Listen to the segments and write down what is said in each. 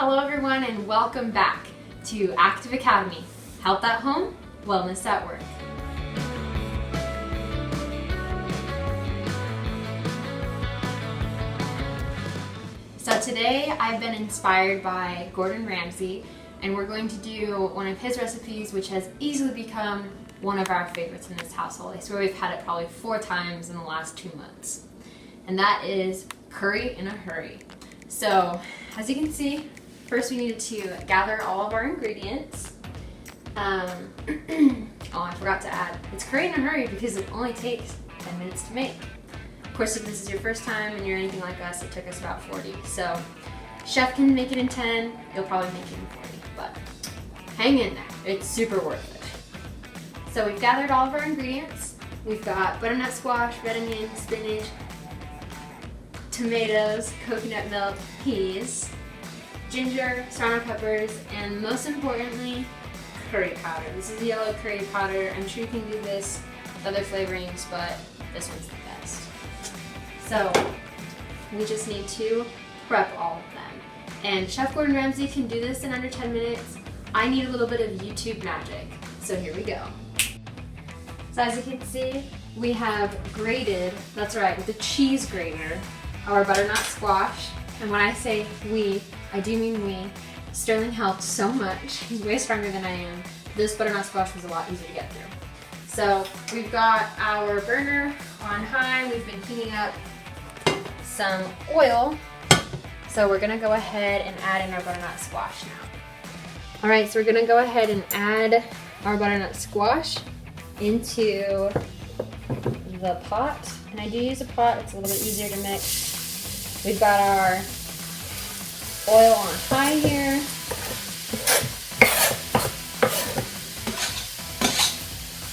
Hello everyone and welcome back to Active Academy, Health at Home, Wellness at Work. So today I've been inspired by Gordon Ramsay and we're going to do one of his recipes which has easily become one of our favorites in this household. I swear we've had it probably 4 times in the last 2 months. And that is curry in a hurry. So as you can see, first we needed to gather all of our ingredients. Oh, I forgot to add, it's curry in a hurry because it only takes 10 minutes to make. Of course, if this is your first time and you're anything like us, it took us about 40. So chef can make it in 10, you'll probably make it in 40, but hang in there, it's super worth it. So we've gathered all of our ingredients. We've got butternut squash, red onion, spinach, tomatoes, coconut milk, peas, ginger, serrano peppers, and most importantly, curry powder. This is yellow curry powder. I'm sure you can do this with other flavorings, but this one's the best. So we just need to prep all of them. And Chef Gordon Ramsay can do this in under 10 minutes. I need a little bit of YouTube magic. So here we go. So as you can see, we have grated, that's right, with the cheese grater, our butternut squash. And when I say we, I do mean we. Sterling helped so much. He's way stronger than I am. This butternut squash was a lot easier to get through. So we've got our burner on high. We've been heating up some oil. So we're gonna go ahead and add in our butternut squash now. All right, so we're gonna go ahead and add our butternut squash into the pot. And I do use a pot, it's a little bit easier to mix. We've got our oil on high here.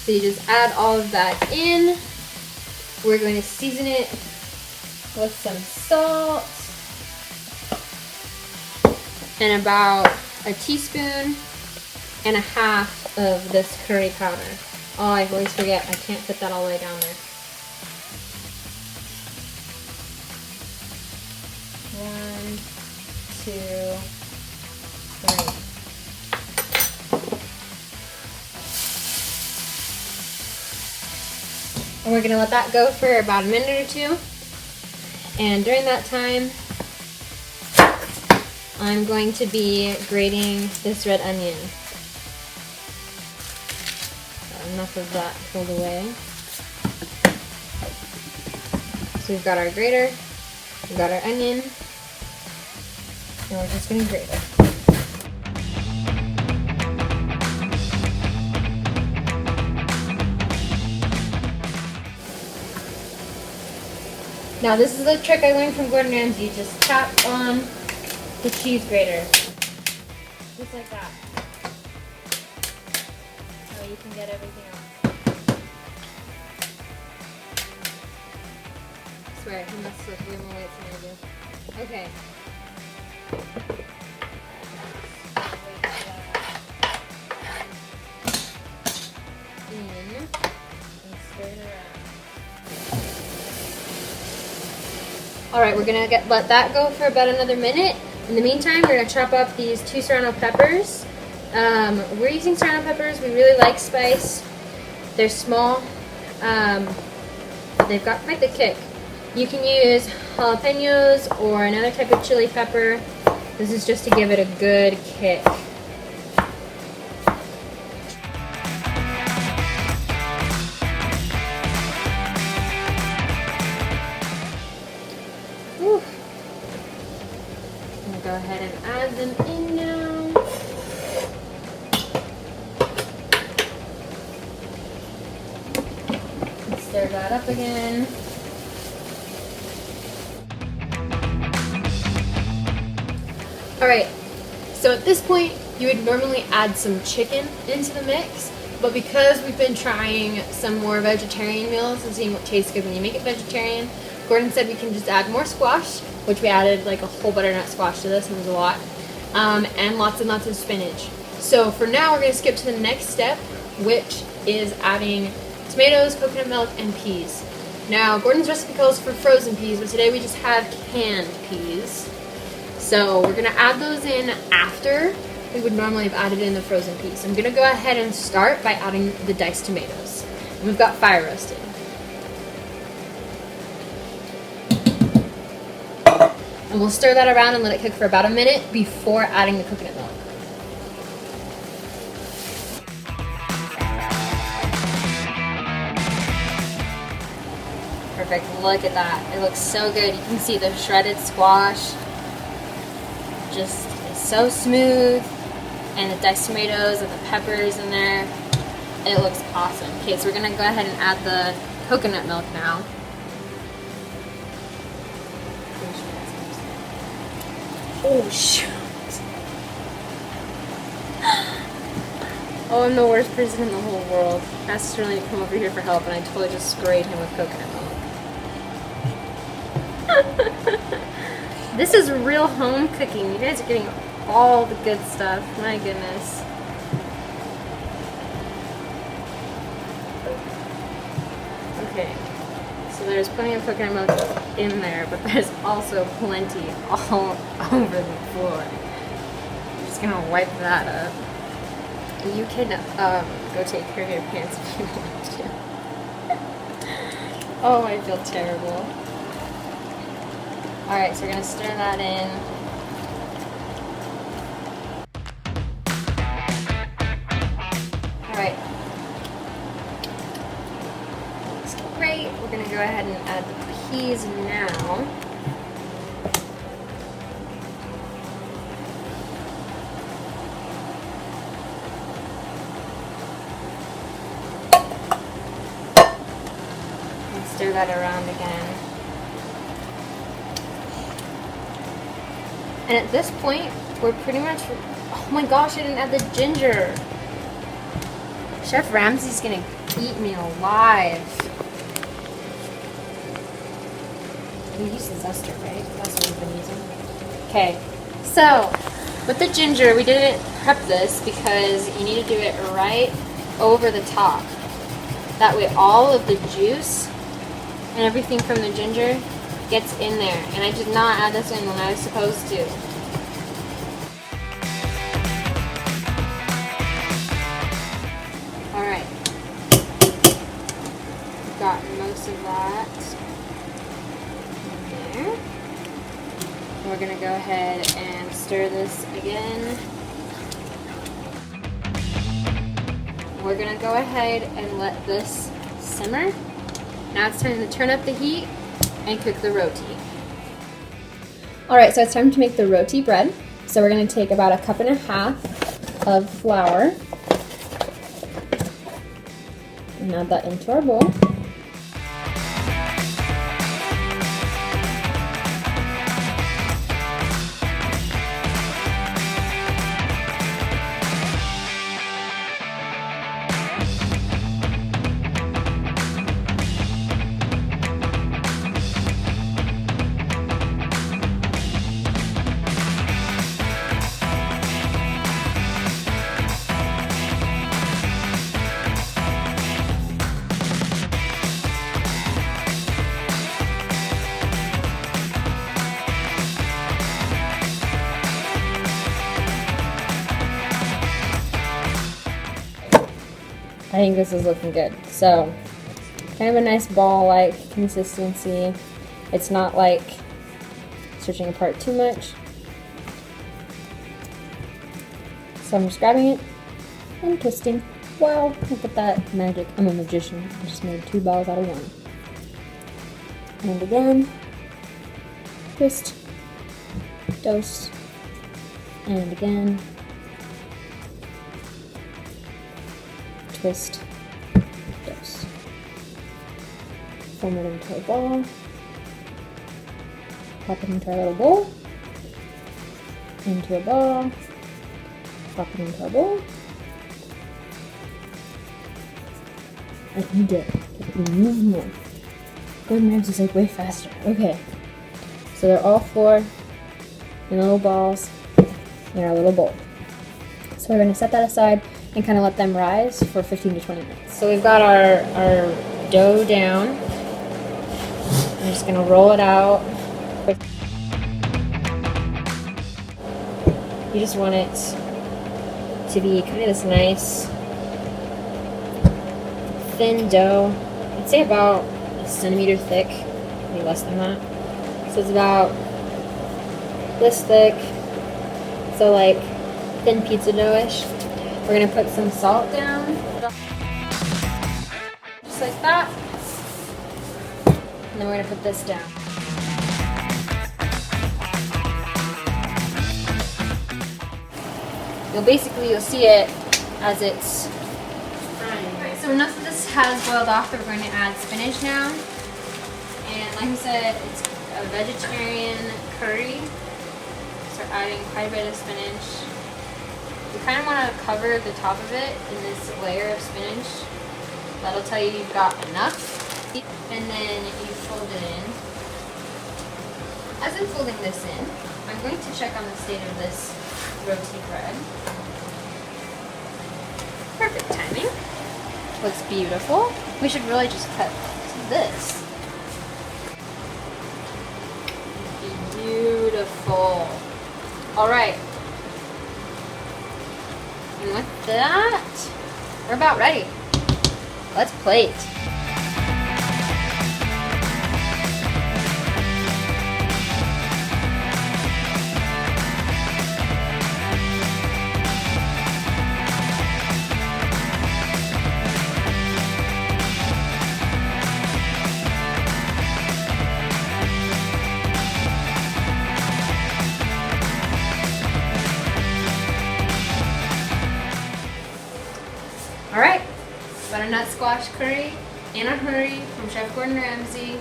So you just add all of that in. We're going to season it with some salt and about a teaspoon and a half of this curry powder. Oh, I always forget, I can't put that all the way down there. 1, 2, 3. And we're gonna let that go for about a minute or 2. And during that time, I'm going to be grating this red onion. Enough of that pulled away. So we've got our grater, we've got our onion, and we're just going to grate it. Now this is a trick I learned from Gordon Ramsay. Just tap on the cheese grater. Just like that. So you can get everything off. I swear, he must look way more weight than I do. Okay. In and stir it around. Alright, we're gonna let that go for about another minute. In the meantime, we're gonna chop up these 2 serrano peppers. We're using serrano peppers. We really like spice. They're small. They've got quite the kick. You can use jalapenos or another type of chili pepper. This is just to give it a good kick. Whew. I'm gonna go ahead and add them in now. Stir that up again. Alright, so at this point you would normally add some chicken into the mix, but because we've been trying some more vegetarian meals and seeing what tastes good when you make it vegetarian, Gordon said we can just add more squash, which we added like a whole butternut squash to this, and it was a lot, and lots of spinach. So for now we're going to skip to the next step, which is adding tomatoes, coconut milk, and peas. Now, Gordon's recipe calls for frozen peas, but today we just have canned peas. So we're gonna add those in after we would normally have added in the frozen peas. I'm gonna go ahead and start by adding the diced tomatoes. And we've got fire roasted. And we'll stir that around and let it cook for about a minute before adding the coconut milk. Perfect, look at that. It looks so good. You can see the shredded squash. Just it's so smooth. And the diced tomatoes and the peppers in there. It looks awesome. Okay, so we're gonna go ahead and add the coconut milk now. Oh shoot. Oh, I'm the worst person in the whole world. Asked Sterling to come over here for help and I totally just sprayed him with coconut milk. This is real home cooking. You guys are getting all the good stuff. My goodness. Okay. So there's plenty of coconut milk in there, but there's also plenty all over the floor. I'm just gonna wipe that up. You can go take care of your pants if you want to. Oh, I feel terrible. Alright, so we're gonna stir that in. Alright. Looks great. We're gonna go ahead and add the peas now. And stir that around again. And at this point, we're pretty much, oh my gosh, I didn't add the ginger. Chef Ramsay's gonna eat me alive. We use the zester, right? That's what we've been using. Okay, so with the ginger, we didn't prep this because you need to do it right over the top. That way all of the juice and everything from the ginger gets in there. And I did not add this in when I was supposed to. Alright. Got most of that in there. We're going to go ahead and stir this again. We're going to go ahead and let this simmer. Now it's time to turn up the heat and cook the roti. Alright, so it's time to make the roti bread. So we're going to take about 1.5 cups of flour and add that into our bowl. I think this is looking good. So, kind of a nice ball-like consistency. It's not like stretching apart too much. So I'm just grabbing it and twisting. Wow, look at that magic. I'm a magician. I just made 2 balls out of 1. And again, twist, dose, and again, twist, dose. Form it into a ball. Pop it into our little bowl. Into a ball. Pop it into our bowl. And you did. Move more. Gordon Ramsay's like way faster. Okay. So they're all 4 in little balls in our little bowl. So we're going to set that aside and kind of let them rise for 15 to 20 minutes. So we've got our dough down. I'm just going to roll it out. You just want it to be kind of this nice thin dough. I'd say about a centimeter thick, maybe less than that. So it's about this thick. So like thin pizza dough-ish. We're gonna put some salt down, just like that. And then we're gonna put this down. You'll see it as it's frying. Alright, so enough of this has boiled off that we're going to add spinach now. And like I said, it's a vegetarian curry. So we're adding quite a bit of spinach. You kind of want to cover the top of it in this layer of spinach. That'll tell you you've got enough. And then you fold it in. As I'm folding this in, I'm going to check on the state of this roti bread. Perfect timing. Looks beautiful. We should really just cut this. Beautiful. Alright. And with that, we're about ready. Let's plate. Alright, butternut squash curry in a hurry from Chef Gordon Ramsay.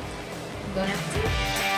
Bon appetit.